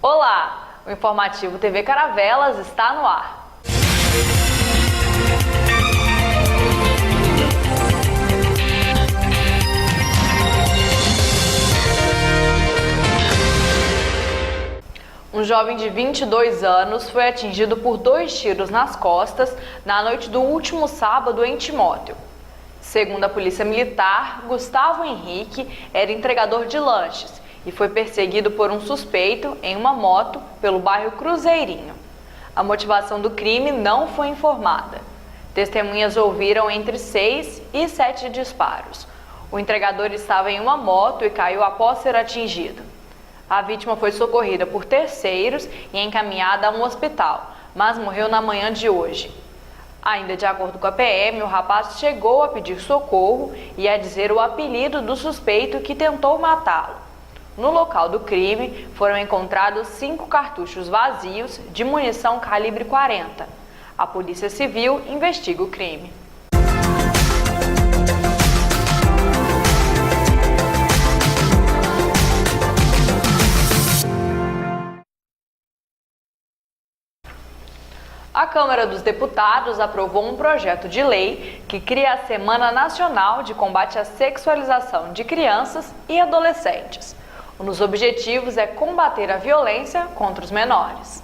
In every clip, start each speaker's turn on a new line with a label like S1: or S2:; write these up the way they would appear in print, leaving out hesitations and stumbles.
S1: Olá, o informativo TV Caravelas está no ar. Um jovem de 22 anos foi atingido por 2 tiros nas costas na noite do último sábado em Timóteo. Segundo a Polícia Militar, Gustavo Henrique era entregador de lanches e foi perseguido por um suspeito em uma moto pelo bairro Cruzeirinho. A motivação do crime não foi informada. Testemunhas ouviram entre 6 e 7 disparos. O entregador estava em uma moto e caiu após ser atingido. A vítima foi socorrida por terceiros e encaminhada a um hospital, mas morreu na manhã de hoje. Ainda de acordo com a PM, o rapaz chegou a pedir socorro e a dizer o apelido do suspeito que tentou matá-lo. No local do crime, foram encontrados 5 cartuchos vazios de munição calibre 40. A Polícia Civil investiga o crime. A Câmara dos Deputados aprovou um projeto de lei que cria a Semana Nacional de Combate à Sexualização de Crianças e Adolescentes. Um dos objetivos é combater a violência contra os menores.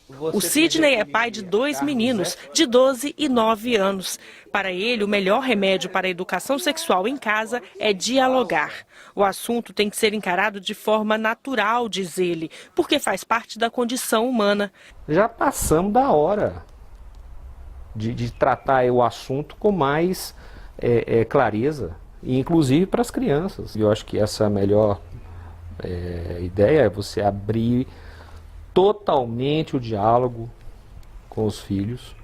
S2: O Sidney é pai de 2 meninos, de 12 e 9 anos. Para ele, o melhor remédio para a educação sexual em casa é dialogar. O assunto tem que ser encarado de forma natural, diz ele, porque faz parte da condição humana.
S3: Já passamos da hora de tratar o assunto com mais clareza, inclusive para as crianças. Eu acho que essa é a melhor ideia, é você abrir totalmente o diálogo com os filhos,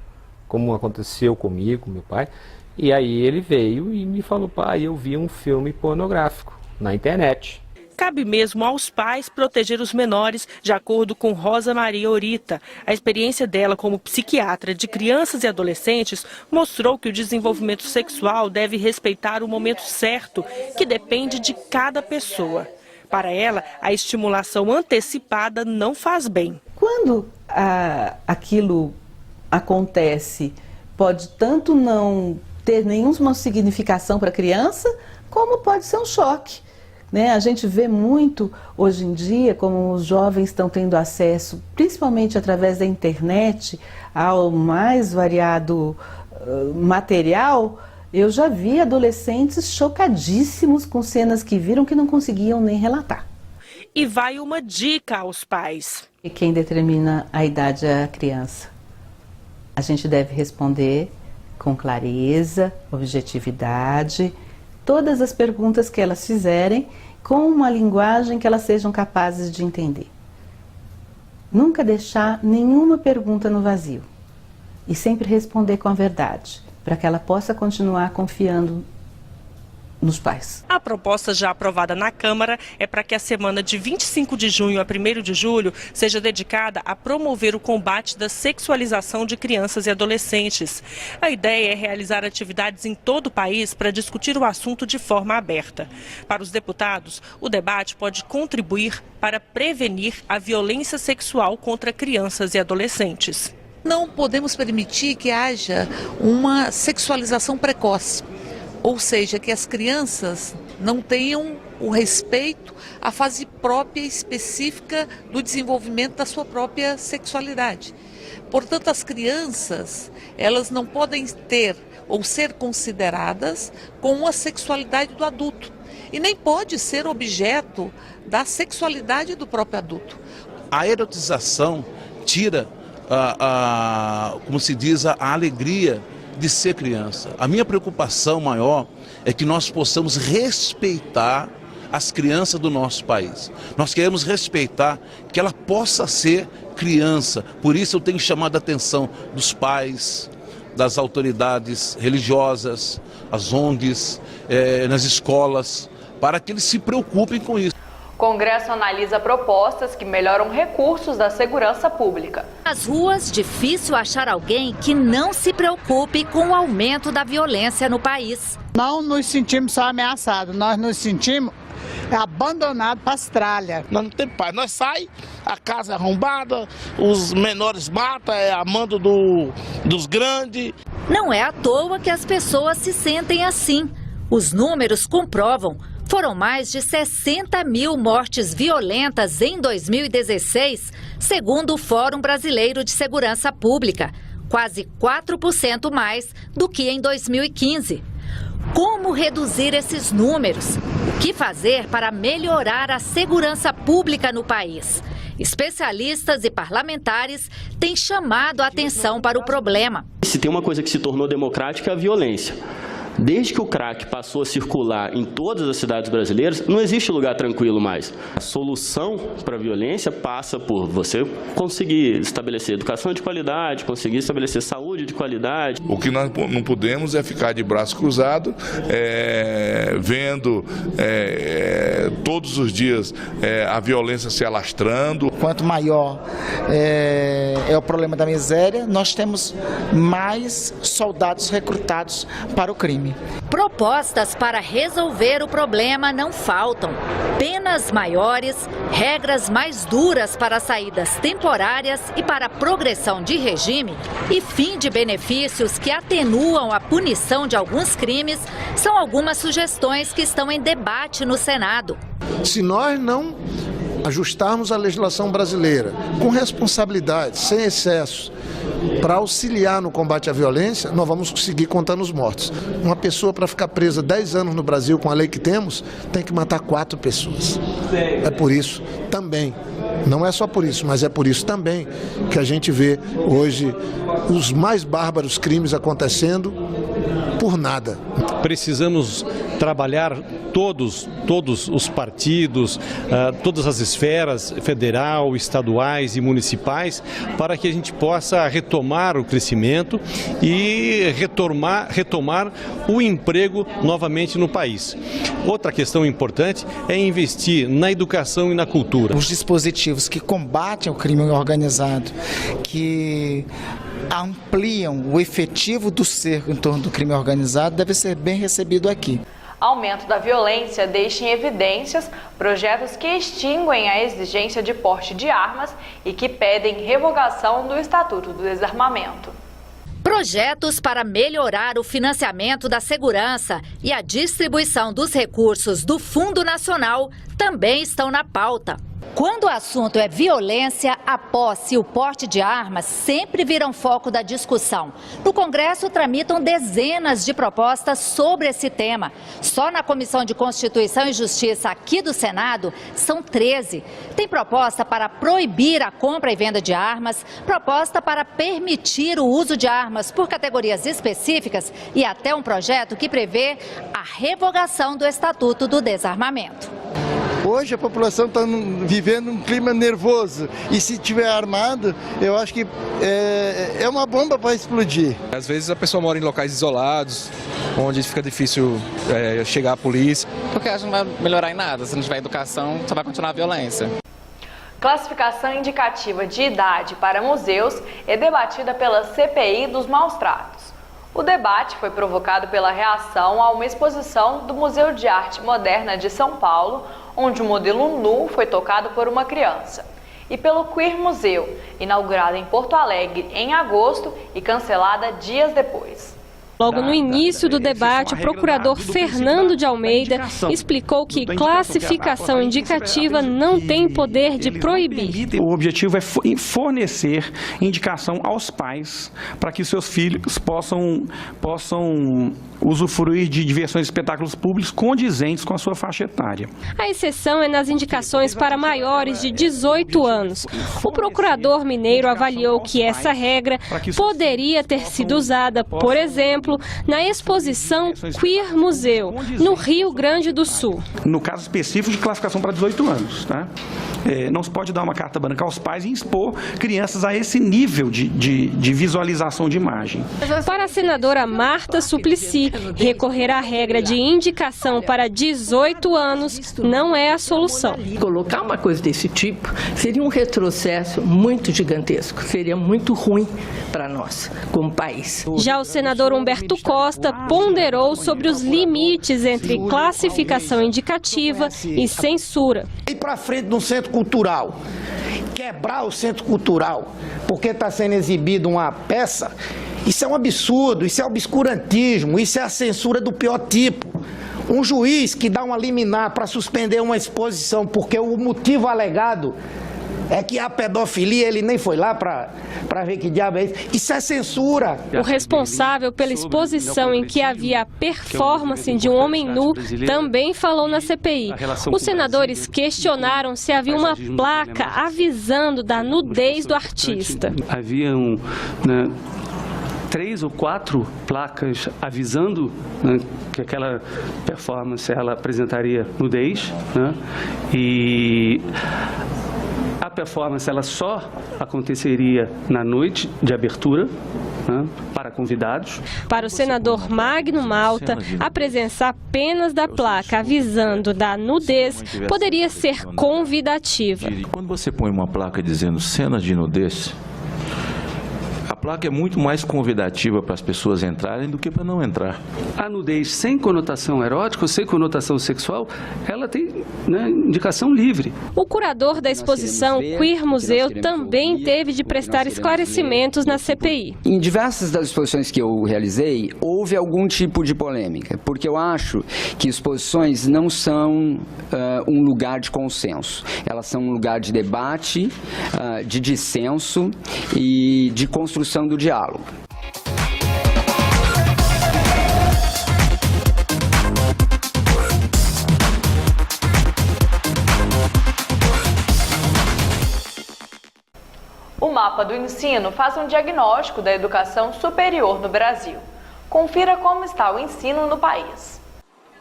S3: como aconteceu comigo, meu pai. E aí ele veio e me falou: pai, eu vi um filme pornográfico na internet.
S2: Cabe mesmo aos pais proteger os menores, de acordo com Rosa Maria Orita. A experiência dela como psiquiatra de crianças e adolescentes mostrou que o desenvolvimento sexual deve respeitar o momento certo, que depende de cada pessoa. Para ela, a estimulação antecipada não faz bem.
S4: Quando aquilo acontece, pode tanto não ter nenhuma significação para a criança, como pode ser um choque. A gente vê muito hoje em dia como os jovens estão tendo acesso, principalmente através da internet, ao mais variado material. Eu já vi adolescentes chocadíssimos com cenas que viram que não conseguiam nem relatar.
S2: E vai uma dica aos pais.
S4: E quem determina a idade é a criança. A gente deve responder com clareza, objetividade, todas as perguntas que elas fizerem, com uma linguagem que elas sejam capazes de entender. Nunca deixar nenhuma pergunta no vazio. E sempre responder com a verdade, para que ela possa continuar confiando nos pais.
S2: A proposta já aprovada na Câmara é para que a semana de 25 de junho a 1º de julho seja dedicada a promover o combate da sexualização de crianças e adolescentes. A ideia é realizar atividades em todo o país para discutir o assunto de forma aberta. Para os deputados, o debate pode contribuir para prevenir a violência sexual contra crianças e adolescentes.
S5: Não podemos permitir que haja uma sexualização precoce, ou seja, que as crianças não tenham o respeito à fase própria e específica do desenvolvimento da sua própria sexualidade. Portanto, as crianças, elas não podem ter ou ser consideradas com a sexualidade do adulto e nem pode ser objeto da sexualidade do próprio adulto.
S6: A erotização tira como se diz, a alegria de ser criança. A minha preocupação maior é que nós possamos respeitar as crianças do nosso país. Nós queremos respeitar que ela possa ser criança. Por isso eu tenho chamado a atenção dos pais, das autoridades religiosas, as ONGs, nas escolas, para que eles se preocupem com isso.
S1: O Congresso analisa propostas que melhoram recursos da segurança pública.
S7: Nas ruas, difícil achar alguém que não se preocupe com o aumento da violência no país.
S8: Não nos sentimos só ameaçados, nós nos sentimos é abandonado para as tralhas.
S9: Nós não temos paz, nós sai, a casa é arrombada, os menores matam, é a mando dos grandes.
S7: Não é à toa que as pessoas se sentem assim. Os números comprovam. Foram mais de 60 mil mortes violentas em 2016, segundo o Fórum Brasileiro de Segurança Pública, quase 4% mais do que em 2015. Como reduzir esses números? O que fazer para melhorar a segurança pública no país? Especialistas e parlamentares têm chamado a atenção para o problema.
S10: Se tem uma coisa que se tornou democrática é a violência. Desde que o crack passou a circular em todas as cidades brasileiras, não existe lugar tranquilo mais. A solução para a violência passa por você conseguir estabelecer educação de qualidade, conseguir estabelecer saúde de qualidade.
S6: O que nós não podemos é ficar de braço cruzado, vendo todos os dias a violência se alastrando.
S8: Quanto maior é o problema da miséria, nós temos mais soldados recrutados para o crime.
S7: Propostas para resolver o problema não faltam. Penas maiores, regras mais duras para saídas temporárias e para progressão de regime e fim de benefícios que atenuam a punição de alguns crimes são algumas sugestões que estão em debate no Senado.
S11: Se nós não ajustarmos a legislação brasileira com responsabilidade, sem excessos, para auxiliar no combate à violência, nós vamos conseguir contar nos mortos. Uma pessoa, para ficar presa 10 anos no Brasil com a lei que temos, tem que matar 4 pessoas. É por isso também, não é só por isso, mas é por isso também que a gente vê hoje os mais bárbaros crimes acontecendo por nada.
S12: Precisamos trabalhar todos os partidos, todas as esferas, federal, estaduais e municipais, para que a gente possa retomar o crescimento e retomar o emprego novamente no país. Outra questão importante é investir na educação e na cultura.
S8: Os dispositivos que combatem o crime organizado, que ampliam o efetivo do cerco em torno do crime organizado, deve ser bem recebido aqui.
S1: Aumento da violência deixa em evidências projetos que extinguem a exigência de porte de armas e que pedem revogação do Estatuto do Desarmamento.
S7: Projetos para melhorar o financiamento da segurança e a distribuição dos recursos do Fundo Nacional também estão na pauta. Quando o assunto é violência, a posse e o porte de armas sempre viram foco da discussão. No Congresso tramitam dezenas de propostas sobre esse tema. Só na Comissão de Constituição e Justiça aqui do Senado são 13. Tem proposta para proibir a compra e venda de armas, proposta para permitir o uso de armas por categorias específicas e até um projeto que prevê a revogação do Estatuto do Desarmamento.
S13: Hoje a população está vivendo um clima nervoso e se tiver armado, eu acho que é uma bomba para explodir.
S14: Às vezes a pessoa mora em locais isolados, onde fica difícil chegar a polícia.
S15: Porque acho que não vai melhorar em nada, se não tiver educação só vai continuar a violência.
S1: Classificação indicativa de idade para museus é debatida pela CPI dos maus tratos. O debate foi provocado pela reação a uma exposição do Museu de Arte Moderna de São Paulo, onde o modelo nu foi tocado por uma criança, e pelo Queer Museu, inaugurado em Porto Alegre em agosto e cancelada dias depois.
S16: Logo no início do debate, o procurador Fernando de Almeida explicou que classificação indicativa não tem poder de proibir.
S17: O objetivo é fornecer indicação aos pais para que seus filhos possam usufruir de diversões e espetáculos públicos condizentes com a sua faixa etária.
S16: A exceção é nas indicações para maiores de 18 anos. O procurador mineiro avaliou que essa regra poderia ter sido usada, por exemplo, na exposição Queer Museu, no Rio Grande do Sul.
S17: No caso específico de classificação para 18 anos, tá? Não se pode dar uma carta branca aos pais e expor crianças a esse nível de visualização de imagem.
S16: Para a senadora Marta Suplicy, recorrer à regra de indicação para 18 anos não é a solução.
S18: Colocar uma coisa desse tipo seria um retrocesso muito gigantesco, seria muito ruim para nós como país.
S16: Já o senador Humberto Roberto Costa ponderou sobre os limites entre classificação indicativa e censura.
S19: Ir para frente de um centro cultural, quebrar o centro cultural, porque está sendo exibida uma peça, isso é um absurdo, isso é obscurantismo, isso é a censura do pior tipo. Um juiz que dá uma liminar para suspender uma exposição porque o motivo alegado é que a pedofilia, ele nem foi lá para ver que diabo é isso. Isso é censura.
S16: O responsável pela exposição em que havia a performance de um homem nu também falou na CPI. Os senadores questionaram se havia uma placa avisando da nudez do artista.
S20: Haviam 3 ou 4 placas avisando que aquela performance ela apresentaria nudez, e a performance ela só aconteceria na noite de abertura, para convidados.
S16: Para o senador Magno Malta, a presença apenas da placa avisando da nudez poderia ser convidativa.
S21: Quando você põe uma placa dizendo cenas de nudez, a placa é muito mais convidativa para as pessoas entrarem do que para não entrar.
S20: A nudez sem conotação erótica ou sem conotação sexual, ela tem indicação livre.
S16: O curador da exposição Queer Museu também teve de prestar esclarecimentos na CPI.
S22: Em diversas das exposições que eu realizei, houve algum tipo de polêmica, porque eu acho que exposições não são um lugar de consenso. Elas são um lugar de debate, de dissenso e de construção do diálogo.
S1: O mapa do ensino faz um diagnóstico da educação superior no Brasil. Confira como está o ensino no país.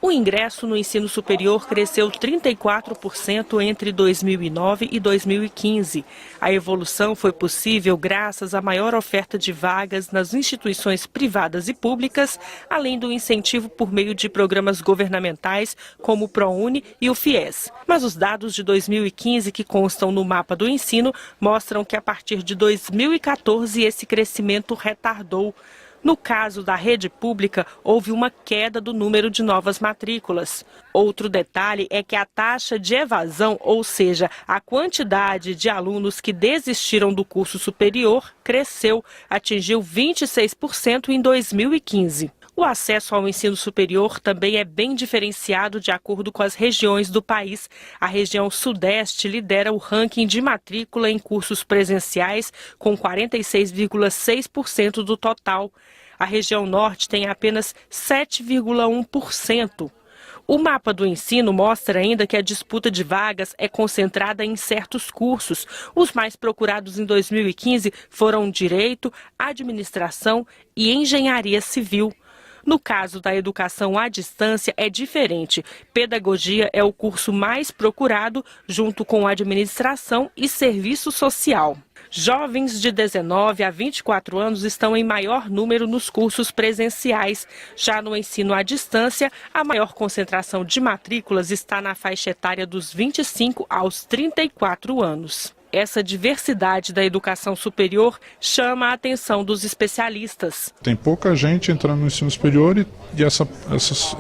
S2: O ingresso no ensino superior cresceu 34% entre 2009 e 2015. A evolução foi possível graças à maior oferta de vagas nas instituições privadas e públicas, além do incentivo por meio de programas governamentais como o ProUni e o FIES. Mas os dados de 2015 que constam no mapa do ensino mostram que a partir de 2014 esse crescimento retardou. No caso da rede pública, houve uma queda do número de novas matrículas. Outro detalhe é que a taxa de evasão, ou seja, a quantidade de alunos que desistiram do curso superior, cresceu, atingiu 26% em 2015. O acesso ao ensino superior também é bem diferenciado de acordo com as regiões do país. A região Sudeste lidera o ranking de matrícula em cursos presenciais, com 46,6% do total. A região Norte tem apenas 7,1%. O mapa do ensino mostra ainda que a disputa de vagas é concentrada em certos cursos. Os mais procurados em 2015 foram Direito, Administração e Engenharia Civil. No caso da educação à distância é diferente. Pedagogia é o curso mais procurado, junto com administração e serviço social. Jovens de 19 a 24 anos estão em maior número nos cursos presenciais. Já no ensino à distância, a maior concentração de matrículas está na faixa etária dos 25 aos 34 anos. Essa diversidade da educação superior chama a atenção dos especialistas.
S23: Tem pouca gente entrando no ensino superior e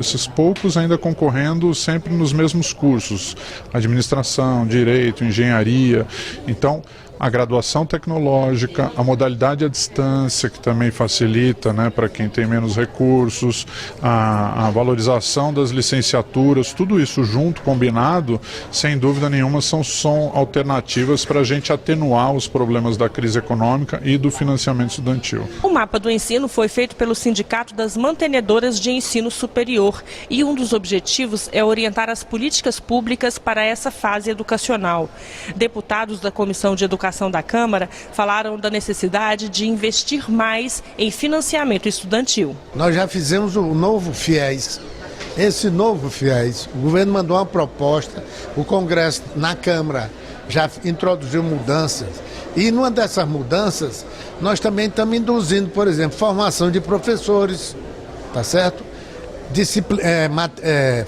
S23: esses poucos ainda concorrendo sempre nos mesmos cursos. Administração, Direito, Engenharia. Então, a graduação tecnológica, a modalidade à distância, que também facilita, para quem tem menos recursos, a valorização das licenciaturas, tudo isso junto, combinado, sem dúvida nenhuma, são alternativas para a gente atenuar os problemas da crise econômica e do financiamento estudantil.
S2: O mapa do ensino foi feito pelo Sindicato das Mantenedoras de Ensino Superior e um dos objetivos é orientar as políticas públicas para essa fase educacional. Deputados da Comissão de Educação da Câmara falaram da necessidade de investir mais em financiamento estudantil.
S11: Nós já fizemos o novo FIES. Esse novo FIES, o governo mandou uma proposta, o Congresso, na Câmara, já introduziu mudanças. E numa dessas mudanças, nós também estamos induzindo, por exemplo, formação de professores, tá certo?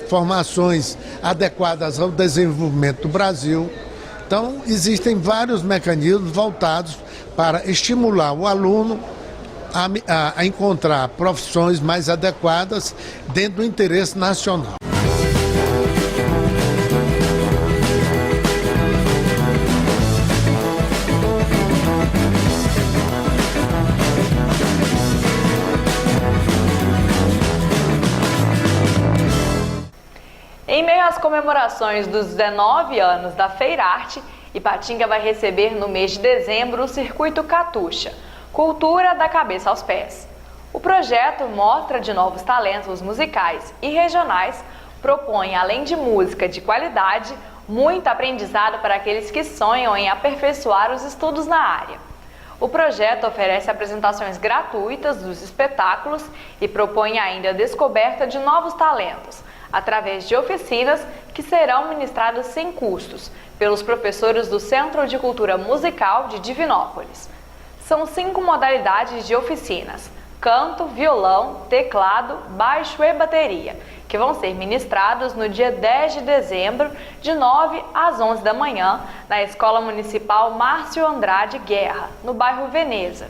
S11: Formações adequadas ao desenvolvimento do Brasil. Então, existem vários mecanismos voltados para estimular o aluno a encontrar profissões mais adequadas dentro do interesse nacional.
S1: Em meio às comemorações dos 19 anos da Feirarte, Ipatinga vai receber no mês de dezembro o Circuito Catuxa, Cultura da Cabeça aos Pés. O projeto mostra de novos talentos musicais e regionais, propõe, além de música de qualidade, muito aprendizado para aqueles que sonham em aperfeiçoar os estudos na área. O projeto oferece apresentações gratuitas dos espetáculos e propõe ainda a descoberta de novos talentos, através de oficinas que serão ministradas sem custos pelos professores do Centro de Cultura Musical de Divinópolis. São 5 modalidades de oficinas: canto, violão, teclado, baixo e bateria, que vão ser ministrados no dia 10 de dezembro, de 9 às 11 da manhã, na Escola Municipal Márcio Andrade Guerra, no bairro Veneza.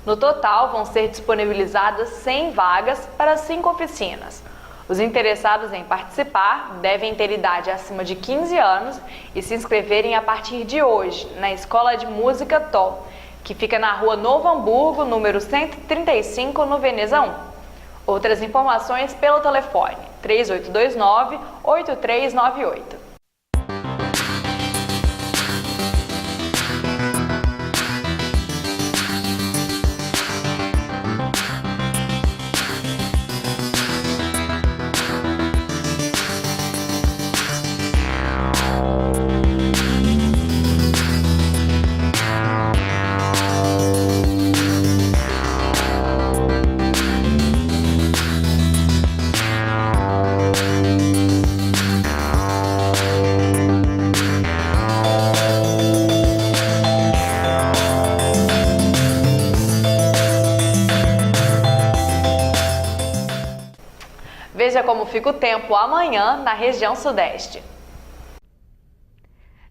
S1: No total, vão ser disponibilizadas 100 vagas para 5 oficinas. Os interessados em participar devem ter idade acima de 15 anos e se inscreverem a partir de hoje na Escola de Música Tom, que fica na Rua Novo Hamburgo, número 135, no Veneza 1. Outras informações pelo telefone 3829-8398. Veja como fica o tempo amanhã na região sudeste.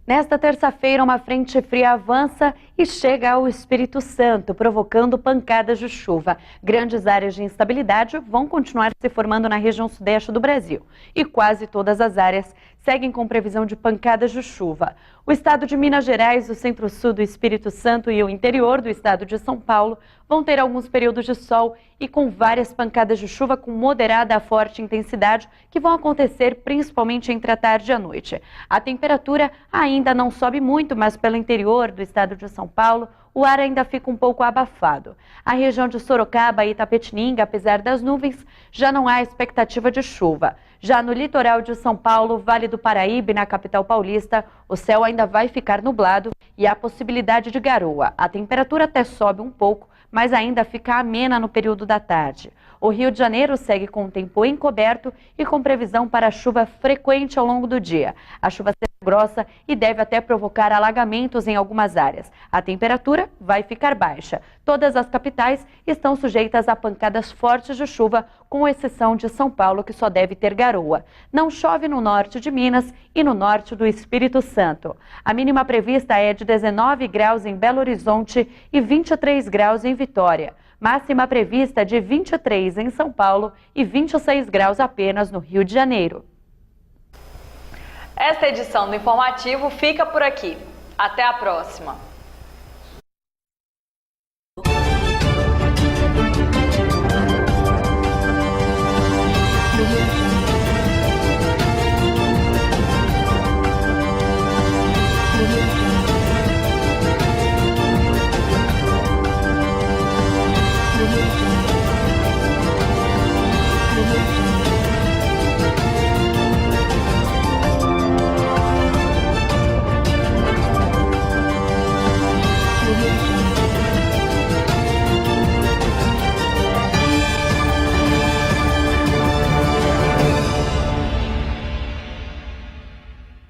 S3: Nesta terça-feira, uma frente fria avança e chega ao Espírito Santo, provocando pancadas de chuva. Grandes áreas de instabilidade vão continuar se formando na região sudeste do Brasil. E quase todas as áreas seguem com previsão de pancadas de chuva. O estado de Minas Gerais, o centro-sul do Espírito Santo e o interior do estado de São Paulo vão ter alguns períodos de sol e com várias pancadas de chuva com moderada a forte intensidade que vão acontecer principalmente entre a tarde e a noite. A temperatura ainda não sobe muito, mas pelo interior do estado de São Paulo, o ar ainda fica um pouco abafado. A região de Sorocaba e Itapetininga, apesar das nuvens, já não há expectativa de chuva. Já no litoral de São Paulo, Vale do Paraíba e na capital paulista, o céu ainda vai ficar nublado e há possibilidade de garoa. A temperatura até sobe um pouco, mas ainda fica amena no período da tarde. O Rio de Janeiro segue com o tempo encoberto e com previsão para chuva frequente ao longo do dia. A chuva será grossa e deve até provocar alagamentos em algumas áreas. A temperatura vai ficar baixa. Todas as capitais estão sujeitas a pancadas fortes de chuva, com exceção de São Paulo, que só deve ter garoa. Não chove no norte de Minas e no norte do Espírito Santo. A mínima prevista é de 19 graus em Belo Horizonte e 23 graus em Vitória. Máxima prevista de 23 em São Paulo e 26 graus apenas no Rio de Janeiro.
S1: Esta edição do Informativo fica por aqui. Até a próxima!